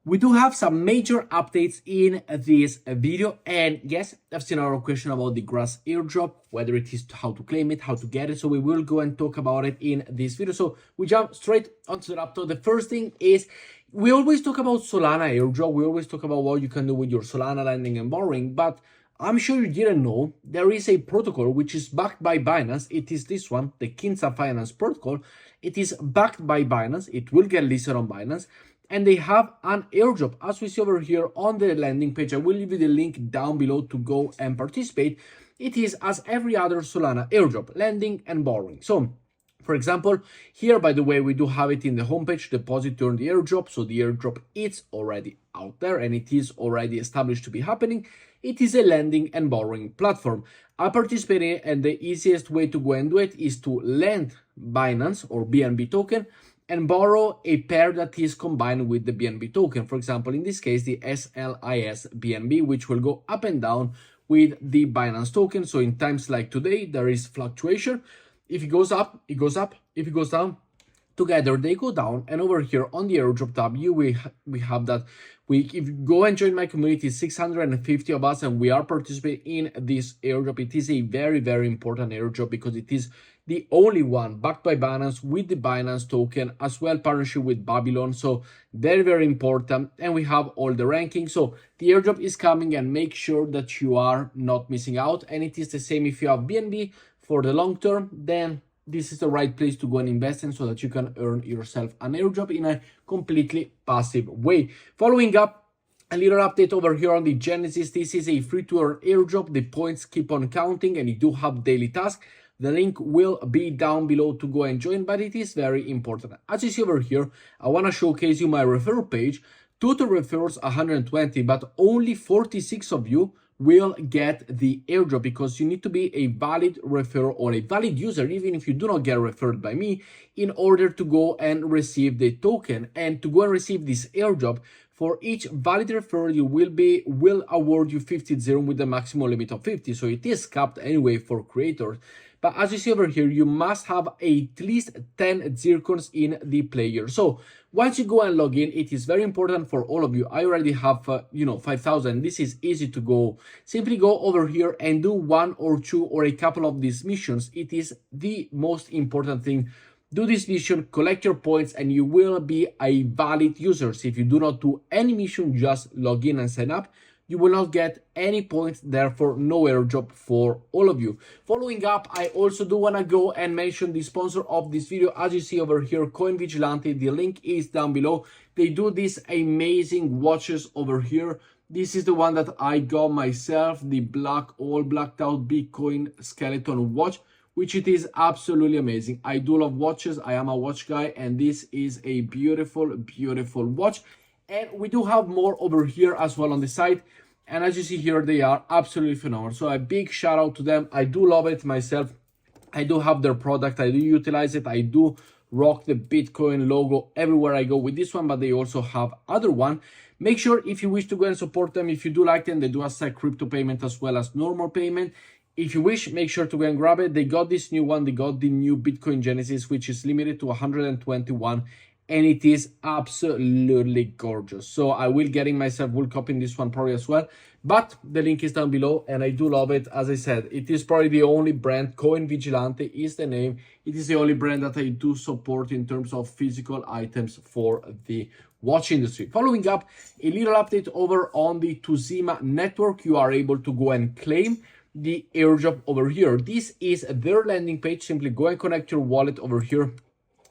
We do have some major updates in this video, and yes, I've seen our question about the grass airdrop, whether it is how to claim it, how to get it, so we will go and talk about it in this video. So we jump straight onto the laptop. The first thing is, we always talk about Solana airdrop, we always talk about what you can do with your Solana lending and borrowing, but I'm sure you didn't know there is a protocol which is backed by Binance. It is this one, the Kinza Finance protocol. It is backed by Binance, it will get listed on Binance, and they have an airdrop, as we see over here on the landing page. I will leave you the link down below to go and participate. It is as every other Solana airdrop, lending and borrowing. So, for example, here, by the way, we do have it in the homepage, deposit during the airdrop. So the airdrop is already out there and it is already established to be happening. It is a lending and borrowing platform. I participate in it, and the easiest way to go and do it is to lend Binance or BNB token and borrow a pair that is combined with the BNB token. For example, in this case, the SLIS BNB, which will go up and down with the Binance token. So in times like today, there is fluctuation. If it goes up, it goes up. If it goes down, together they go down. And over here on the airdrop tab, we have that. If you go and join my community, 650 of us, and we are participating in this airdrop. It is a very, very important airdrop because it is the only one backed by Binance with the Binance token, as well partnership with Babylon. So very, very important. And we have all the rankings. So the airdrop is coming, and make sure that you are not missing out. And it is the same if you have BNB for the long term, then this is the right place to go and invest in so that you can earn yourself an airdrop in a completely passive way. Following up, a little update over here on the Genesis. This is a free-to-earn airdrop. The points keep on counting, and you do have daily tasks. The link will be down below to go and join, but it is very important. As you see over here, I want to showcase you my referral page. Total referrals 120, but only 46 of you will get the airdrop, because you need to be a valid referral or a valid user, even if you do not get referred by me, in order to go and receive the token. And to go and receive this airdrop, for each valid referral, you will award you 50 Ethereum with the maximum limit of 50. So it is capped anyway for creators. But as you see over here, you must have at least 10 zircons in the player. So once you go and log in, it is very important for all of you. I already have, 5,000. This is easy to go. Simply go over here and do one or two or a couple of these missions. It is the most important thing. Do this mission, collect your points, and you will be a valid user. So if you do not do any mission, just log in and sign up. You will not get any points, therefore no airdrop for all of you. Following up, I also do want to go and mention the sponsor of this video. As you see over here, Coin Vigilante, the link is down below. They do these amazing watches over here. This is the one that I got myself, the all blacked out Bitcoin skeleton watch, which it is absolutely amazing. I do love watches. I am a watch guy, and this is a beautiful, beautiful watch. And we do have more over here as well on the site. And as you see here, they are absolutely phenomenal. So a big shout out to them. I do love it myself. I do have their product. I do utilize it. I do rock the Bitcoin logo everywhere I go with this one, but they also have other one. Make sure, if you wish to go and support them, if you do like them, they do accept crypto payment as well as normal payment. If you wish, make sure to go and grab it. They got this new one. They got the new Bitcoin Genesis, which is limited to 121. And it is absolutely gorgeous. So I will will copy this one probably as well. But the link is down below, and I do love it. As I said, it is probably the only brand. Coin Vigilante is the name. It is the only brand that I do support in terms of physical items for the watch industry. Following up, a little update over on the Tusima network. You are able to go and claim the airdrop over here. This is their landing page. Simply go and connect your wallet over here.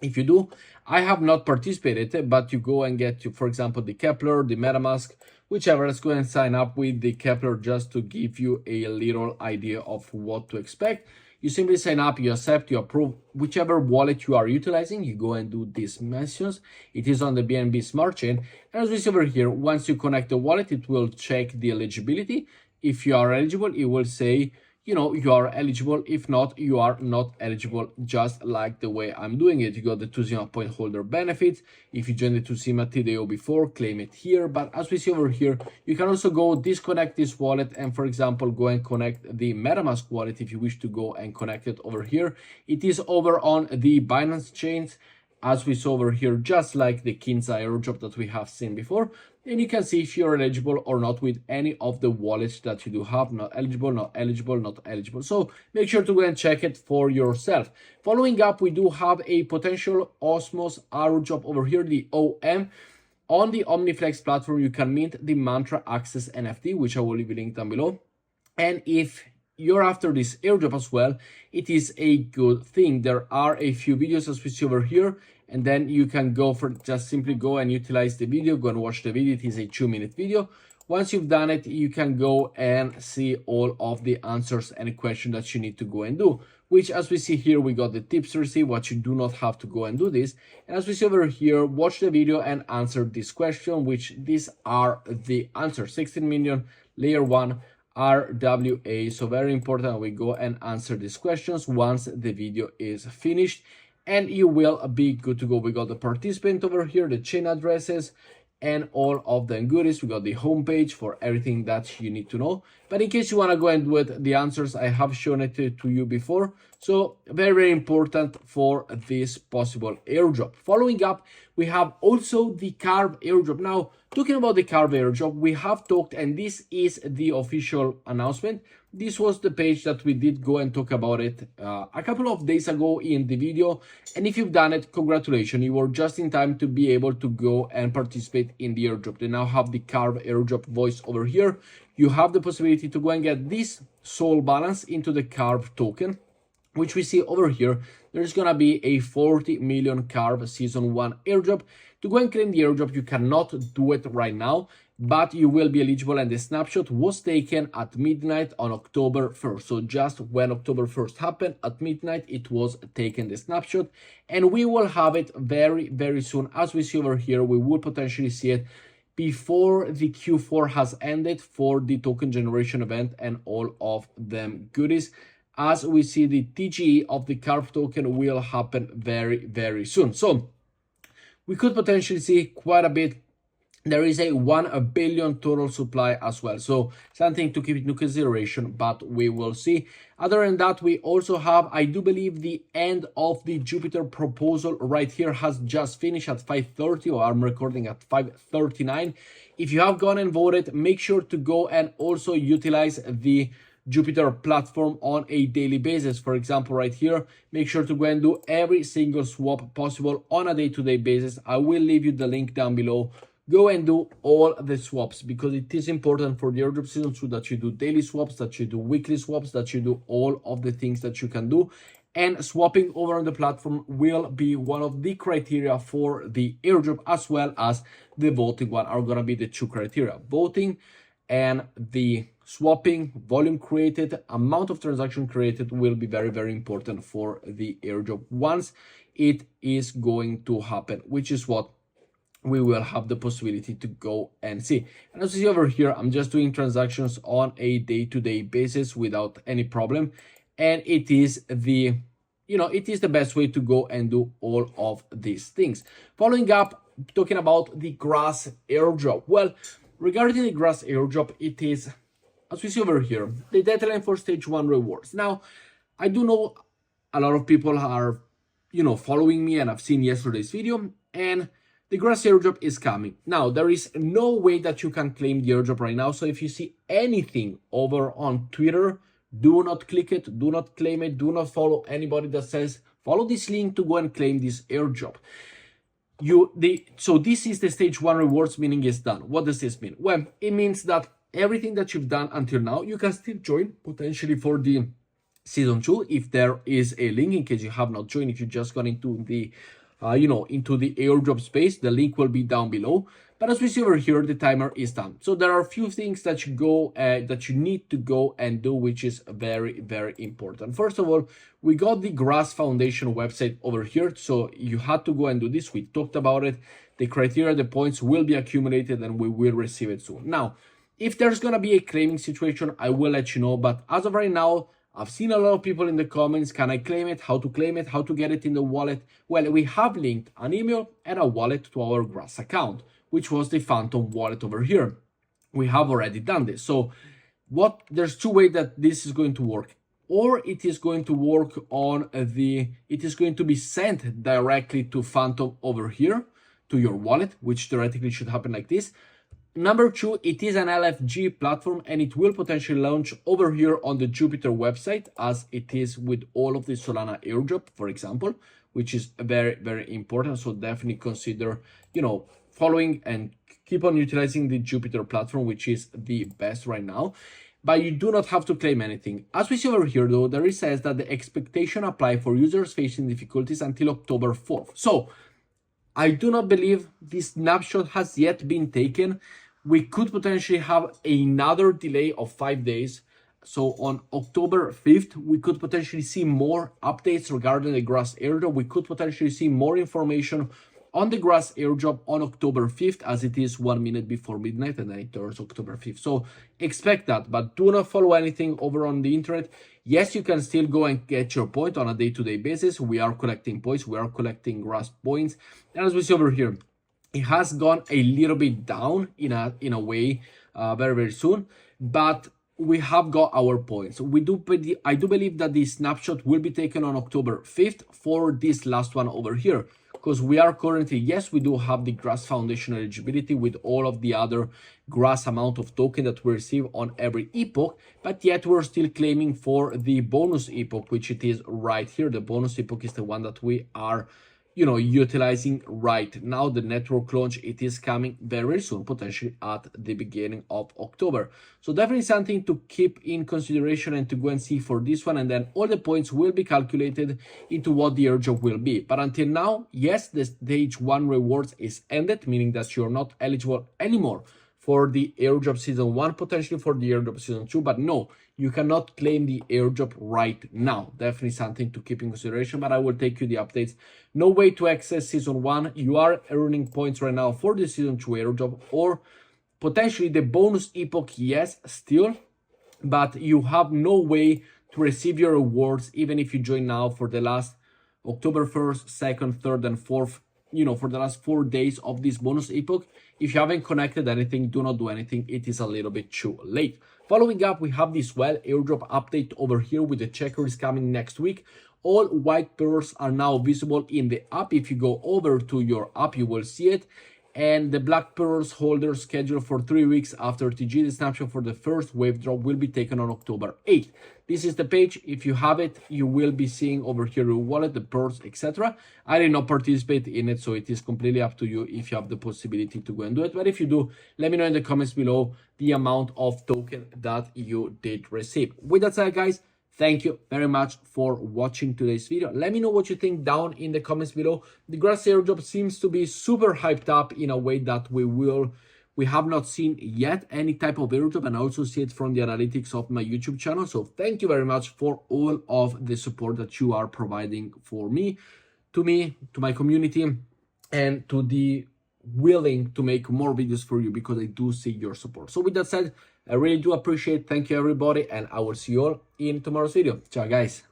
If you do, I have not participated, but you go and get to, for example, the Kepler, the MetaMask, whichever. Let's go and sign up with the Kepler just to give you a little idea of what to expect. You simply sign up, you accept, you approve whichever wallet you are utilizing. You go and do these missions. It is on the BNB Smart Chain. And as we see over here, once you connect the wallet, it will check the eligibility. If you are eligible, it will say, you are eligible. If not, you are not eligible, just like the way I'm doing it. You got the Tusima point holder benefits. If you join the Tusima TDO before, claim it here. But as we see over here, you can also go disconnect this wallet and, for example, go and connect the MetaMask wallet if you wish to go and connect it over here. It is over on the Binance chains, as we saw over here, just like the Kinza airdrop that we have seen before. and you can see if you're eligible or not with any of the wallets that you do have. Not eligible, not eligible, not eligible. So make sure to go and check it for yourself. Following up, we do have a potential Osmos airdrop over here, the OM. On the OmniFlex platform, you can mint the Mantra Access NFT, which I will leave a link down below. And if you're after this airdrop as well, it is a good thing. There are a few videos as we see over here, and then you can go for just simply go and utilize the video, go and watch the video. It is a 2-minute video. Once you've done it, you can go and see all of the answers and questions that you need to go and do, which as we see here, we got the tips to receive, what you do not have to go and do this. And as we see over here, watch the video and answer this question, which these are the answers. 16 million, layer 1, RWA. So very important, we go and answer these questions once the video is finished, and you will be good to go. We got the participant over here, the chain addresses, and all of the goodies. We got the homepage for everything that you need to know. But in case you want to go and do it, the answers I have shown it to you before. So very, very important for this possible airdrop. Following up, we have also the Carv airdrop. Now, talking about the Carv airdrop, we have talked, and this is the official announcement. This was the page that we did go and talk about it a couple of days ago in the video. And if you've done it, congratulations, you were just in time to be able to go and participate in the airdrop. They now have the Carv airdrop voice over here. You have the possibility to go and get this soul balance into the Carv token, which we see over here. There's gonna be a 40 million Carv season 1 airdrop. To go and claim the airdrop, you cannot do it right now, but you will be eligible, and the snapshot was taken at midnight on October 1st. So just when October 1st happened, at midnight, it was taken, the snapshot, and we will have it very, very soon. As we see over here, we will potentially see it before the Q4 has ended for the token generation event and all of them goodies. As we see, the TGE of the Carv token will happen very, very soon. So we could potentially see quite a bit. There is a 1 billion total supply as well. So something to keep into consideration, but we will see. Other than that, we also have, I do believe, the end of the Jupiter proposal right here has just finished at 5:30, or I'm recording at 5:39. If you have gone and voted, make sure to go and also utilize the Jupiter platform on a daily basis. For example, right here, make sure to go and do every single swap possible on a day-to-day basis. I will leave you the link down below. Go and do all the swaps, because it is important for the airdrop season so that you do daily swaps, that you do weekly swaps, that you do all of the things that you can do. And swapping over on the platform will be one of the criteria for the airdrop, as well as the voting one are gonna be the 2 criteria. Voting and the swapping, volume created, amount of transaction created will be very, very important for the airdrop once it is going to happen, which is what we will have the possibility to go and see. And as you see over here, I'm just doing transactions on a day-to-day basis without any problem. And it is the, it is the best way to go and do all of these things. Following up, talking about the Grass airdrop. Well, regarding the Grass airdrop, it is, as we see over here, the deadline for stage 1 rewards. Now, I do know a lot of people are, following me, and I've seen yesterday's video, and the Grass airdrop is coming. Now, there is no way that you can claim the airdrop right now. So if you see anything over on Twitter, do not click it, do not claim it, do not follow anybody that says, follow this link to go and claim this airdrop. So this is the stage 1 rewards, meaning it's done. What does this mean? Well, it means that everything that you've done until now, you can still join potentially for the season 2 if there is a link, in case you have not joined. If you just got into the into the airdrop space, the link will be down below. But as we see over here, the timer is done. So there are a few things that you need to go and do, which is very, very important. First of all, we got the Grass Foundation website over here. So you had to go and do this. We talked about it. The criteria, the points will be accumulated, and we will receive it soon. Now, if there's going to be a claiming situation, I will let you know. But as of right now, I've seen a lot of people in the comments, can I claim it, how to claim it, how to get it in the wallet? Well, we have linked an email and a wallet to our Grass account, which was the Phantom wallet over here. We have already done this. So there's 2 ways that this is going to work. Or it is going to work on it is going to be sent directly to Phantom over here, to your wallet, which theoretically should happen like this. Number 2, it is an LFG platform and it will potentially launch over here on the Jupiter website, as it is with all of the Solana airdrop, for example, which is very, very important. So definitely consider, following and keep on utilizing the Jupiter platform, which is the best right now. But you do not have to claim anything. As we see over here, though, there it says that the expectation apply for users facing difficulties until October 4th. So I do not believe this snapshot has yet been taken. We could potentially have another delay of 5 days. So on October 5th, we could potentially see more updates regarding the Grass airdrop. We could potentially see more information on the Grass airdrop on October 5th, as it is 1 minute before midnight, and then it turns October 5th. So expect that, but do not follow anything over on the internet. Yes, you can still go and get your point on a day-to-day basis. We are collecting points, we are collecting Grass points. And as we see over here, it has gone a little bit down in a way very, very soon, but we have got our points. I do believe that the snapshot will be taken on October 5th for this last one over here, because we are currently, yes, we do have the Grass Foundation eligibility with all of the other Grass amount of token that we receive on every epoch, but yet we're still claiming for the bonus epoch, which it is right here. The bonus epoch is the one that we are utilizing right now. The network launch, it is coming very soon, potentially at the beginning of October. So definitely something to keep in consideration and to go and see for this one. And then all the points will be calculated into what the airdrop will be. But until now, yes, the stage 1 rewards is ended, meaning that you're not eligible anymore for the airdrop season 1, potentially for the airdrop season 2, but no, you cannot claim the airdrop right now. Definitely something to keep in consideration, but I will take you the updates. No way to access season 1. You are earning points right now for the season 2 airdrop, or potentially the bonus epoch, yes, still, but you have no way to receive your rewards, even if you join now for the last October 1st, 2nd, 3rd, and 4th, for the last 4 days of this bonus epoch. If you haven't connected anything, do not do anything. It is a little bit too late. Following up, we have the Swell airdrop update over here with the checkers coming next week. All white pearls are now visible in the app. If you go over to your app, you will see it. And the black pearls holder scheduled for 3 weeks after TG. The snapshot for the first wave drop will be taken on October 8th. This is the page. If you have it, you will be seeing over here your wallet, the pearls, etc. I did not participate in it, so it is completely up to you if you have the possibility to go and do it. But if you do, let me know in the comments below the amount of token that you did receive. With that said, guys, thank you very much for watching today's video. Let me know what you think down in the comments below. The Grass airdrop seems to be super hyped up in a way that we have not seen yet any type of airdrop, and I also see it from the analytics of my YouTube channel. So thank you very much for all of the support that you are providing for me, to my community, and to the willing to make more videos for you, because I do see your support. So with that said, I really do appreciate it. Thank you, everybody, and I will see you all in tomorrow's video. Ciao, guys.